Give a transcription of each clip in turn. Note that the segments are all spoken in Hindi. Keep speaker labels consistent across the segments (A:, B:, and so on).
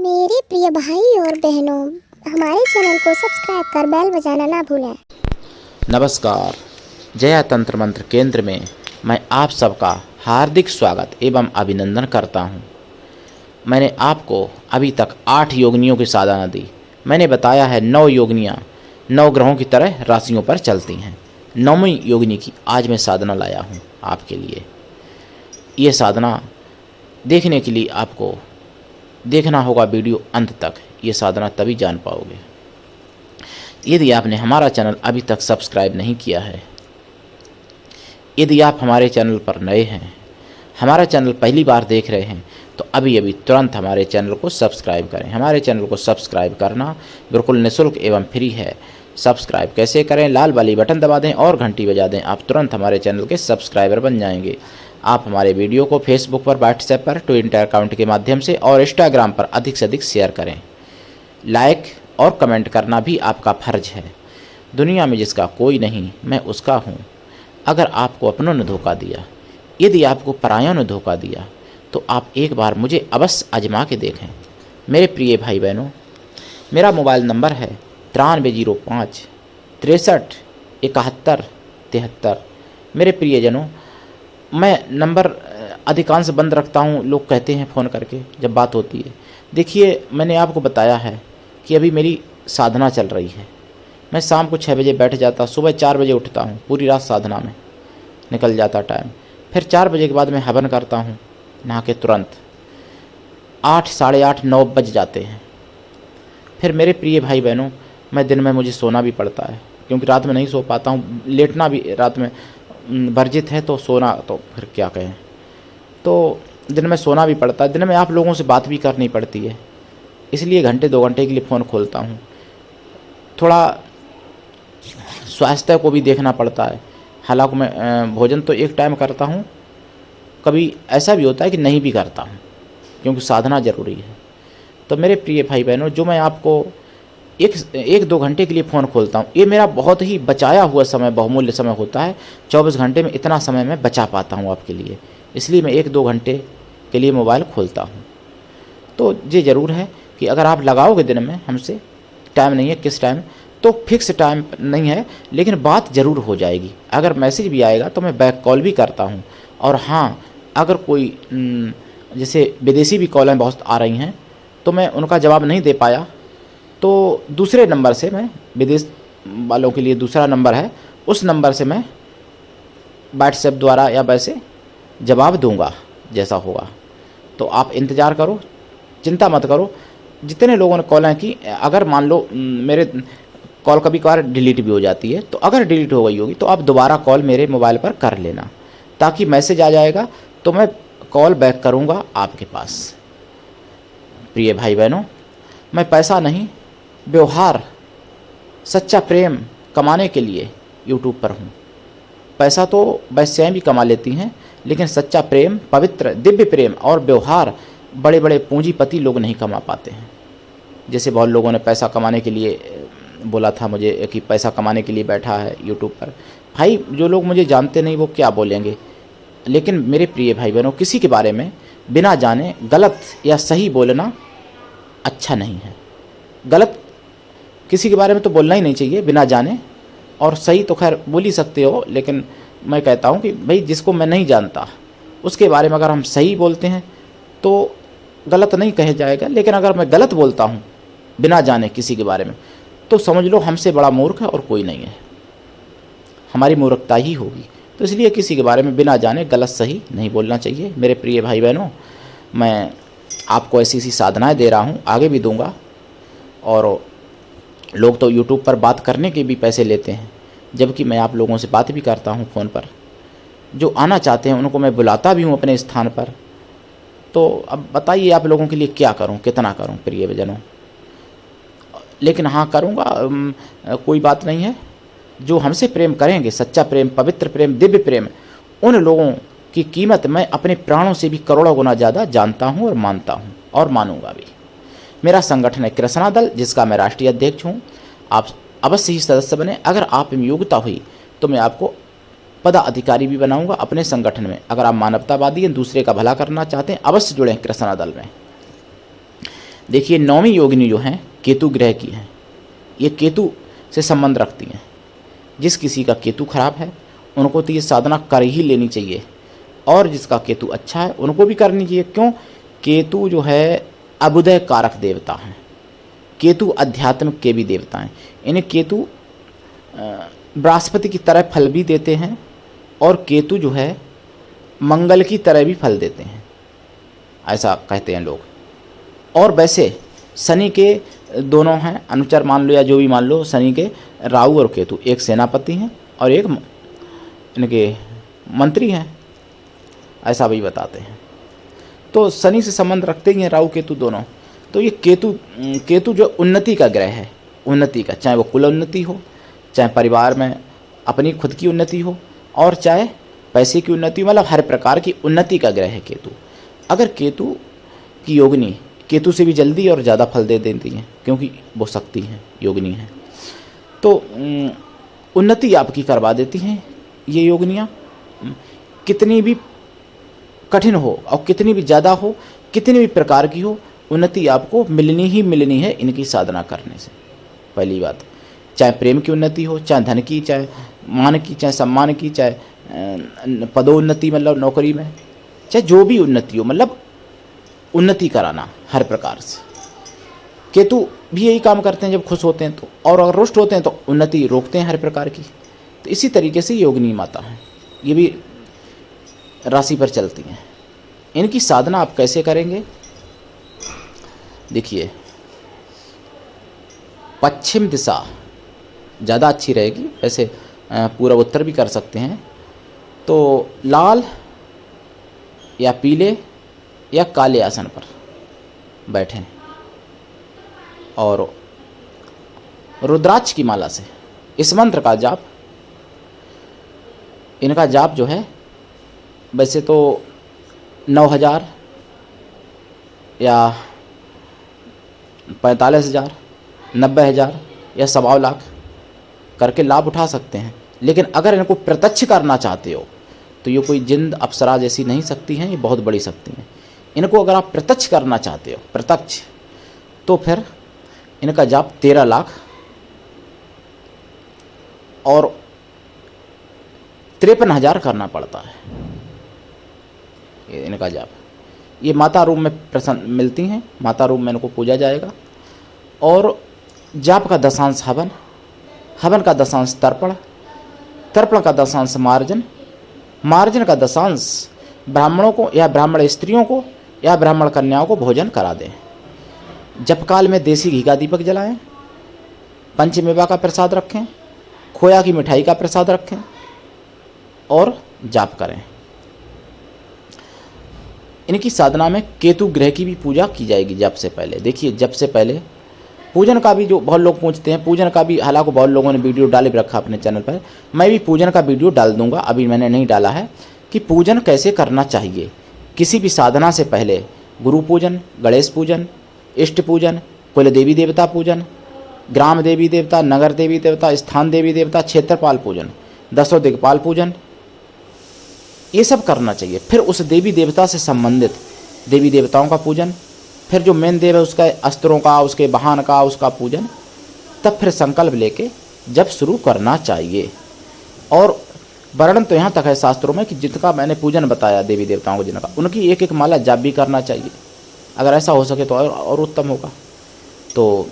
A: मेरे प्रिय भाई और बहनों, हमारे चैनल को सब्सक्राइब कर बेल बजाना ना भूलें।
B: नमस्कार। जया तंत्र मंत्र केंद्र में मैं आप सबका हार्दिक स्वागत एवं अभिनंदन करता हूं। मैंने आपको अभी तक 8 योगिनियों की साधना दी। मैंने बताया है 9 योगिनियाँ 9 ग्रहों की तरह राशियों पर चलती हैं। 9वीं योगिनी की आज मैं साधना लाया हूं आपके लिए। ये साधना देखने के लिए आपको देखना होगा वीडियो अंत तक। ये साधना तभी जान पाओगे। यदि आपने हमारा चैनल अभी तक सब्सक्राइब नहीं किया है, यदि आप हमारे चैनल पर नए हैं, हमारा चैनल पहली बार देख रहे हैं, तो अभी अभी तुरंत हमारे चैनल को सब्सक्राइब करें। हमारे चैनल को सब्सक्राइब करना बिल्कुल निःशुल्क एवं फ्री है। सब्सक्राइब कैसे करें? लाल वाली बटन दबा दें और घंटी बजा दें। आप तुरंत हमारे चैनल के सब्सक्राइबर बन जाएंगे। आप हमारे वीडियो को फेसबुक पर, व्हाट्सएप पर, ट्विटर अकाउंट के माध्यम से और इंस्टाग्राम पर अधिक से अधिक शेयर करें। लाइक और कमेंट करना भी आपका फ़र्ज है। दुनिया में जिसका कोई नहीं, मैं उसका हूँ। अगर आपको अपनों ने धोखा दिया, यदि आपको परायों ने धोखा दिया, तो आप एक बार मुझे अवश्य आजमा के देखें। मेरे प्रिय भाई बहनों, मेरा मोबाइल नंबर है 9305 63 71 73। मेरे प्रियजनों, मैं नंबर अधिकांश बंद रखता हूँ। लोग कहते हैं फ़ोन करके जब बात होती है। देखिए, मैंने आपको बताया है कि अभी मेरी साधना चल रही है। मैं शाम को 6 बजे बैठ जाता, सुबह 4 बजे उठता हूँ, पूरी रात साधना में निकल जाता टाइम। फिर 4 बजे के बाद मैं हवन करता हूँ, नहा के तुरंत 8, साढ़े 8, 9 बज जाते हैं। फिर मेरे प्रिय भाई बहनों, मैं दिन में मुझे सोना भी पड़ता है, क्योंकि रात में नहीं सो पाता हूँ। लेटना भी रात में वर्जित है, तो सोना तो फिर क्या कहें। तो दिन में सोना भी पड़ता है, दिन में आप लोगों से बात भी करनी पड़ती है, इसलिए घंटे 2 घंटे के लिए फ़ोन खोलता हूँ। थोड़ा स्वास्थ्य को भी देखना पड़ता है। हालांकि मैं भोजन तो एक टाइम करता हूँ, कभी ऐसा भी होता है कि नहीं भी करता हूँ, क्योंकि साधना ज़रूरी है। तो मेरे प्रिय भाई बहनों, जो मैं आपको 1-2 घंटे के लिए फ़ोन खोलता हूँ, ये मेरा बहुत ही बचाया हुआ समय, बहुमूल्य समय होता है। 24 घंटे में इतना समय मैं बचा पाता हूँ आपके लिए, इसलिए मैं 1-2 घंटे के लिए मोबाइल खोलता हूँ। तो ये ज़रूर है कि अगर आप लगाओगे दिन में हमसे, टाइम नहीं है किस टाइम, तो फिक्स टाइम नहीं है, लेकिन बात ज़रूर हो जाएगी। अगर मैसेज भी आएगा तो मैं बैक कॉल भी करता हूँ। और हाँ, अगर कोई जैसे विदेशी भी कॉलें बहुत आ रही हैं, तो मैं उनका जवाब नहीं दे पाया, तो दूसरे नंबर से मैं, विदेश वालों के लिए दूसरा नंबर है, उस नंबर से मैं व्हाट्सएप द्वारा या वैसे जवाब दूंगा जैसा होगा। तो आप इंतज़ार करो, चिंता मत करो। जितने लोगों ने कॉलें की, अगर मान लो मेरे कॉल कभी कभार डिलीट भी हो जाती है, तो अगर डिलीट हो गई होगी तो आप दोबारा कॉल मेरे मोबाइल पर कर लेना, ताकि मैसेज आ जाएगा तो मैं कॉल बैक करूंगा आपके पास। प्रिय भाई बहनों, मैं पैसा नहीं, व्यवहार, सच्चा प्रेम कमाने के लिए यूट्यूब पर हूँ। पैसा तो वैश्याएँ भी कमा लेती हैं, लेकिन सच्चा प्रेम, पवित्र दिव्य प्रेम और व्यवहार बड़े बड़े पूंजीपति लोग नहीं कमा पाते हैं। जैसे बहुत लोगों ने पैसा कमाने के लिए बोला था मुझे कि पैसा कमाने के लिए बैठा है यूट्यूब पर। भाई, जो लोग मुझे जानते नहीं वो क्या बोलेंगे। लेकिन मेरे प्रिय भाई बहनों, किसी के बारे में बिना जाने गलत या सही बोलना अच्छा नहीं है। गलत किसी के बारे में तो बोलना ही नहीं चाहिए बिना जाने, और सही तो खैर बोल ही सकते हो, लेकिन मैं कहता हूँ कि भाई, जिसको मैं नहीं जानता उसके बारे में अगर हम सही बोलते हैं तो गलत नहीं कहे जाएगा। लेकिन अगर मैं गलत बोलता हूँ बिना जाने किसी के बारे में, तो समझ लो हमसे बड़ा मूर्ख है और कोई नहीं है, हमारी मूर्खता ही होगी। तो इसलिए किसी के बारे में बिना जाने गलत सही नहीं बोलना चाहिए। मेरे प्रिय भाई बहनों, मैं आपको ऐसी ऐसी साधनाएं दे रहा हूँ, आगे भी दूंगा। और लोग तो यूट्यूब पर बात करने के भी पैसे लेते हैं, जबकि मैं आप लोगों से बात भी करता हूँ फ़ोन पर। जो आना चाहते हैं उनको मैं बुलाता भी हूँ अपने स्थान पर। तो अब बताइए आप लोगों के लिए क्या करूं, कितना करूं प्रिय जनों। लेकिन हाँ, करूंगा, कोई बात नहीं है। जो हमसे प्रेम करेंगे, सच्चा प्रेम, पवित्र प्रेम, दिव्य प्रेम, उन लोगों की कीमत मैं अपने प्राणों से भी करोड़ों गुना ज़्यादा जानता हूं और मानता हूं और मानूंगा भी। मेरा संगठन है कृष्णा दल, जिसका मैं राष्ट्रीय अध्यक्ष हूँ। आप अवश्य ही सदस्य बने। अगर आप में योग्यता हुई तो मैं आपको पदाधिकारी भी बनाऊंगा अपने संगठन में। अगर आप मानवतावादी हैं, दूसरे का भला करना चाहते हैं, अवश्य जुड़ें कृष्णा दल में। देखिए 9वीं योगिनी जो हैं केतु ग्रह की हैं, ये केतु से संबंध रखती हैं। जिस किसी का केतु खराब है उनको तो ये साधना कर ही लेनी चाहिए, और जिसका केतु अच्छा है उनको भी करनी चाहिए। क्यों? केतु जो है अभुदय कारक देवता हैं, केतु अध्यात्म के भी देवता हैं। इन्हें केतु बृहस्पति की तरह फल भी देते हैं, और केतु जो है मंगल की तरह भी फल देते हैं, ऐसा कहते हैं लोग। और वैसे शनि के दोनों हैं अनुचर मान लो या जो भी मान लो, शनि के राहु और केतु एक सेनापति हैं और एक इनके मंत्री हैं, ऐसा भी बताते हैं। तो शनि से संबंध रखते ही हैं राहु केतु दोनों। तो ये केतु जो उन्नति का ग्रह है, उन्नति का, चाहे वो कुल उन्नति हो, चाहे परिवार में अपनी खुद की उन्नति हो, और चाहे पैसे की उन्नति हो, मतलब हर प्रकार की उन्नति का ग्रह है केतु। अगर केतु की योगिनी केतु से भी जल्दी और ज़्यादा फल दे देती हैं, क्योंकि वो शक्ति हैं, योगिनी हैं, तो उन्नति आपकी करवा देती हैं ये योगिनियाँ। कितनी भी कठिन हो और कितनी भी ज़्यादा हो, कितनी भी प्रकार की हो, उन्नति आपको मिलनी ही मिलनी है इनकी साधना करने से। पहली बात, चाहे प्रेम की उन्नति हो, चाहे धन की, चाहे मान की, चाहे सम्मान की, चाहे पदोन्नति मतलब नौकरी में, चाहे जो भी उन्नति हो, मतलब उन्नति कराना हर प्रकार से। केतु भी यही काम करते हैं जब खुश होते हैं तो, और अगर रुष्ट होते हैं तो उन्नति रोकते हैं हर प्रकार की। तो इसी तरीके से योगिनी माता हैं, ये भी राशि पर चलती हैं। इनकी साधना आप कैसे करेंगे? देखिए, पश्चिम दिशा ज़्यादा अच्छी रहेगी, वैसे पूर्व उत्तर भी कर सकते हैं। तो लाल या पीले या काले आसन पर बैठें और रुद्राक्ष की माला से इस मंत्र का जाप, इनका जाप जो है वैसे तो 9,000 या 45,000, 90,000 या 1.25 लाख करके लाभ उठा सकते हैं। लेकिन अगर इनको प्रत्यक्ष करना चाहते हो तो ये कोई जिंद अप्सरा जैसी नहीं शक्ति हैं, ये बहुत बड़ी शक्ति हैं। इनको अगर आप प्रत्यक्ष करना चाहते हो, प्रत्यक्ष, तो फिर इनका जाप 13 लाख और 53,000 करना पड़ता है इनका जाप। ये माता रूप में प्रसन्न मिलती हैं, माता रूप में इनको पूजा जाएगा। और जाप का दशांश हवन, हवन का दशांश तर्पण, तर्पण का दशांश मार्जन, मार्जन का दशांश ब्राह्मणों को या ब्राह्मण स्त्रियों को या ब्राह्मण कन्याओं को भोजन करा दें। जपकाल में देसी घी का दीपक जलाएं, पंचमेवा का प्रसाद रखें, खोया की मिठाई का प्रसाद रखें और जाप करें। इनकी साधना में केतु ग्रह की भी पूजा की जाएगी जप से पहले। देखिए, जप से पहले पूजन का भी जो बहुत लोग पूछते हैं, पूजन का भी हालांकि बहुत लोगों ने वीडियो डाल भी रखा अपने चैनल पर, मैं भी पूजन का वीडियो डाल दूंगा, अभी मैंने नहीं डाला है, कि पूजन कैसे करना चाहिए। किसी भी साधना से पहले गुरु पूजन, गणेश पूजन, इष्ट पूजन, कुल देवी देवता पूजन, ग्राम देवी देवता, नगर देवी देवता, स्थान देवी देवता, क्षेत्रपाल पूजन, 10 दिक्पाल पूजन, ये सब करना चाहिए। फिर उस देवी देवता से संबंधित देवी देवताओं का पूजन, फिर जो मेन देव है उसका अस्त्रों का, उसके वाहन का, उसका पूजन, तब फिर संकल्प लेके जब शुरू करना चाहिए। और वर्णन तो यहाँ तक है शास्त्रों में कि जिनका मैंने पूजन बताया देवी देवताओं को, जिनका, उनकी एक एक माला जाप भी करना चाहिए। अगर ऐसा हो सके तो और उत्तम होगा। तो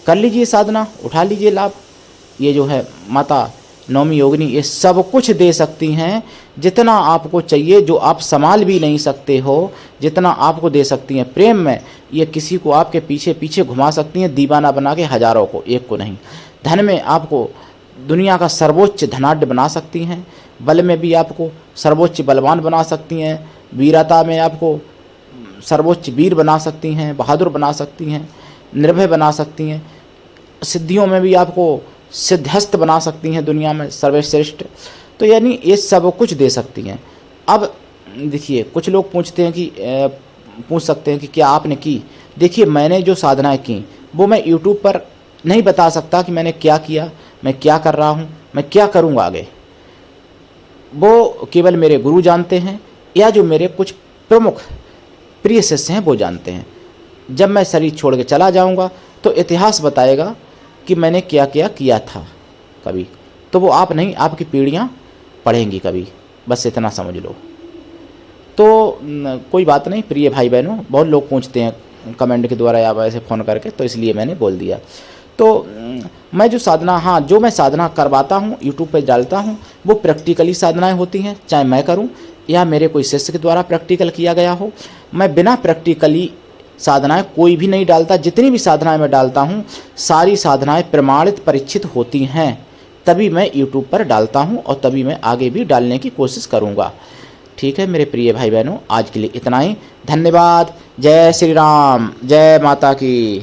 B: कर लीजिए साधना, उठा लीजिए लाभ। ये जो है माता नौमी योगिनी ये सब कुछ दे सकती हैं, जितना आपको चाहिए, जो आप संभाल भी नहीं सकते हो, जितना आपको दे सकती हैं। प्रेम में ये किसी को आपके पीछे पीछे घुमा सकती हैं, दीवाना बना के, हजारों को, एक को नहीं। धन में आपको दुनिया का सर्वोच्च धनाढ्य बना सकती हैं, बल में भी आपको सर्वोच्च बलवान बना सकती हैं, वीरता में आपको सर्वोच्च वीर बना सकती हैं, बहादुर बना सकती हैं, निर्भय बना सकती हैं, सिद्धियों में भी आपको सिद्धहस्त बना सकती हैं, दुनिया में सर्वश्रेष्ठ। तो यानी ये सब कुछ दे सकती हैं। अब देखिए, कुछ लोग पूछते हैं कि पूछ सकते हैं कि क्या आपने की। देखिए, मैंने जो साधनाएं की वो मैं यूट्यूब पर नहीं बता सकता कि मैंने क्या किया, मैं क्या कर रहा हूँ, मैं क्या करूँगा आगे। वो केवल मेरे गुरु जानते हैं या जो मेरे कुछ प्रमुख प्रिय शिष्य हैं वो जानते हैं। जब मैं शरीर छोड़ के चला जाऊंगा तो इतिहास बताएगा कि मैंने क्या क्या किया था कभी, तो वो आप नहीं, आपकी पीढ़ियां पढ़ेंगी कभी, बस इतना समझ लो। तो कोई बात नहीं प्रिय भाई बहनों, बहुत लोग पूछते हैं कमेंट के द्वारा या वैसे फ़ोन करके, तो इसलिए मैंने बोल दिया। तो मैं जो साधना, हाँ जो मैं साधना करवाता हूँ, यूट्यूब पे डालता हूँ, वो प्रैक्टिकली साधनाएं होती हैं, चाहे मैं करूँ या मेरे कोई शिष्य के द्वारा प्रैक्टिकल किया गया हो। मैं बिना प्रैक्टिकली साधनाएं कोई भी नहीं डालता। जितनी भी साधनाएं मैं डालता हूँ, सारी साधनाएं प्रमाणित परीक्षित होती हैं, तभी मैं यूट्यूब पर डालता हूँ और तभी मैं आगे भी डालने की कोशिश करूँगा। ठीक है मेरे प्रिय भाई बहनों, आज के लिए इतना ही। धन्यवाद। जय श्री राम, जय माता की।